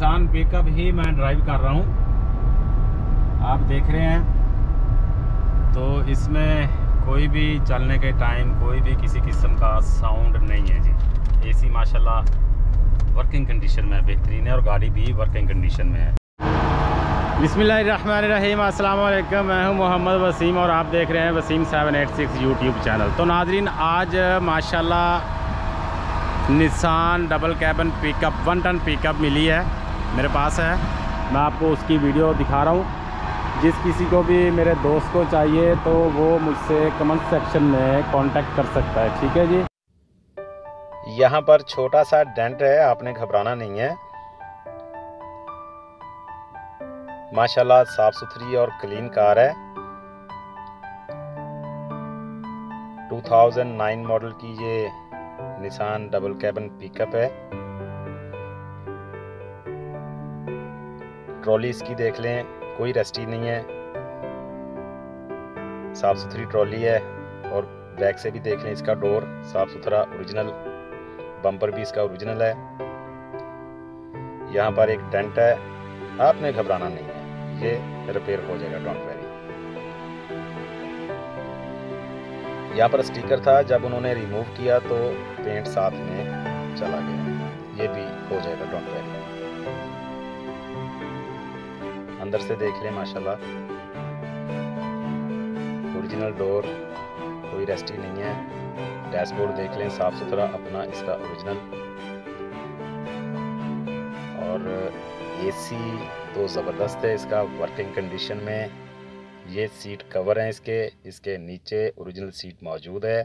Nissan pickup ही मैं drive कर रहा हूँ, आप देख रहे हैं। तो इसमें कोई भी चलने के टाइम कोई भी किसी किस्म का साउंड नहीं है जी। एसी माशाल्लाह वर्किंग कंडीशन में बेहतरीन है और गाड़ी भी वर्किंग कंडीशन में है। बिस्मिल्लाहिर्रहमानिर्रहीम, अस्सलाम वालेकुम। मैं हूं मोहम्मद वसीम और आप देख रहे हैं वसीम 786 यूट्यूब चैनल। तो नाजरीन, आज माशाल्लाह Nissan double cabin pickup 1 ton pickup मिली है, मेरे पास है। मैं आपको उसकी वीडियो दिखा रहा हूं। जिस किसी को भी मेरे दोस्त को चाहिए तो वो मुझसे कमेंट सेक्शन में कांटेक्ट कर सकता है, ठीक है जी। यहाँ पर छोटा सा डेंट है, आपने घबराना नहीं है। माशाल्लाह साफ सुथरी और क्लीन कार है। 2009 मॉडल की ये निसान डबल कैबिन पिकअप है। ट्रॉली इसकी देख लें, कोई रस्टी नहीं है, साफ सुथरी ट्रॉली है। और बैक से भी देख लें, इसका डोर साफ सुथरा ओरिजिनल, बम्पर भी इसका ओरिजिनल है। यहाँ पर एक डेंट है, आपने घबराना नहीं है, ये रिपेयर हो जाएगा, डोंट वरी। यहाँ पर स्टिकर था, जब उन्होंने रिमूव किया तो पेंट साथ में चला गया, ये भी हो जाएगा, डोंट वरी। अंदर से देख लें, माशाल्लाह ओरिजिनल डोर, कोई रस्टी नहीं है। डैशबोर्ड देख लें, साफ सुथरा अपना इसका ओरिजिनल। और एसी तो ज़बरदस्त है इसका, वर्किंग कंडीशन में। ये सीट कवर हैं इसके नीचे ओरिजिनल सीट मौजूद है।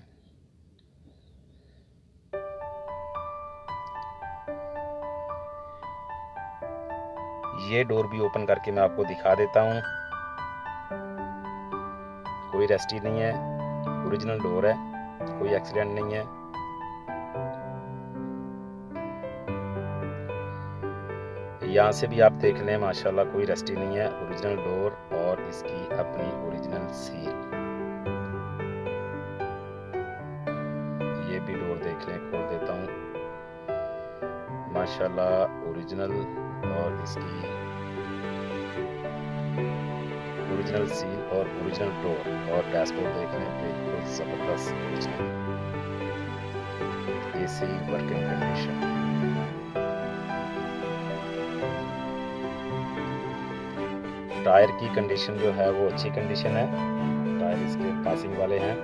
ये डोर भी ओपन करके मैं आपको दिखा देता हूँ, कोई रस्टी नहीं है, ओरिजिनल डोर है, कोई एक्सीडेंट नहीं है। यहाँ से भी आप देख लें, माशाल्लाह कोई रस्टी नहीं है, ओरिजिनल डोर और इसकी अपनी ओरिजिनल सील। ये भी डोर देख लें, खोल देता हूँ, माशाल्लाह ओरिजिनल और इसकी ओरिजिनल सील और ओरिजिनल डोर। और डैशबोर्ड देख लें, बिल्कुल जबरदस्त original, AC working condition. Tyre की कंडीशन जो है वो अच्छी कंडीशन है, टायर इसके पासिंग वाले हैं।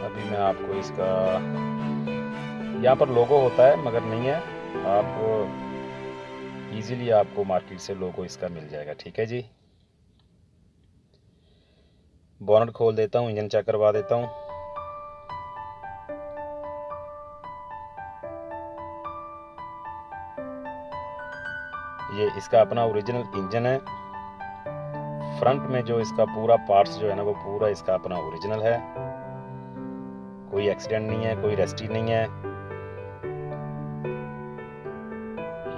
अभी मैं आपको इसका, यहाँ पर लोगो होता है मगर नहीं है, आप इजीली आपको मार्केट से लोगो इसका मिल जाएगा, ठीक है जी। बोनट खोल देता हूँ, इंजन चेक करवा देता हूँ। ये इसका अपना ओरिजिनल इंजन है। फ्रंट में जो इसका पूरा पार्ट्स जो है ना, वो पूरा इसका अपना ओरिजिनल है, कोई एक्सीडेंट नहीं है, कोई रस्टी नहीं है।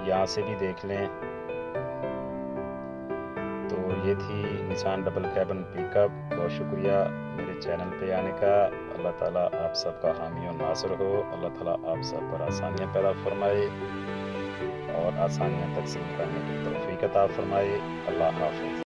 यहाँ से भी देख लें। तो ये थी निसान डबल कैबिन पिकअप। बहुत शुक्रिया मेरे चैनल पे आने का। अल्लाह ताला आप सबका हामी और नासिर हो। अल्लाह ताला आप सब पर आसानियाँ पैदा फरमाए और आसानियाँ तकसीम करने की तौफीक अता फरमाए। अल्लाह हाफ़िज़।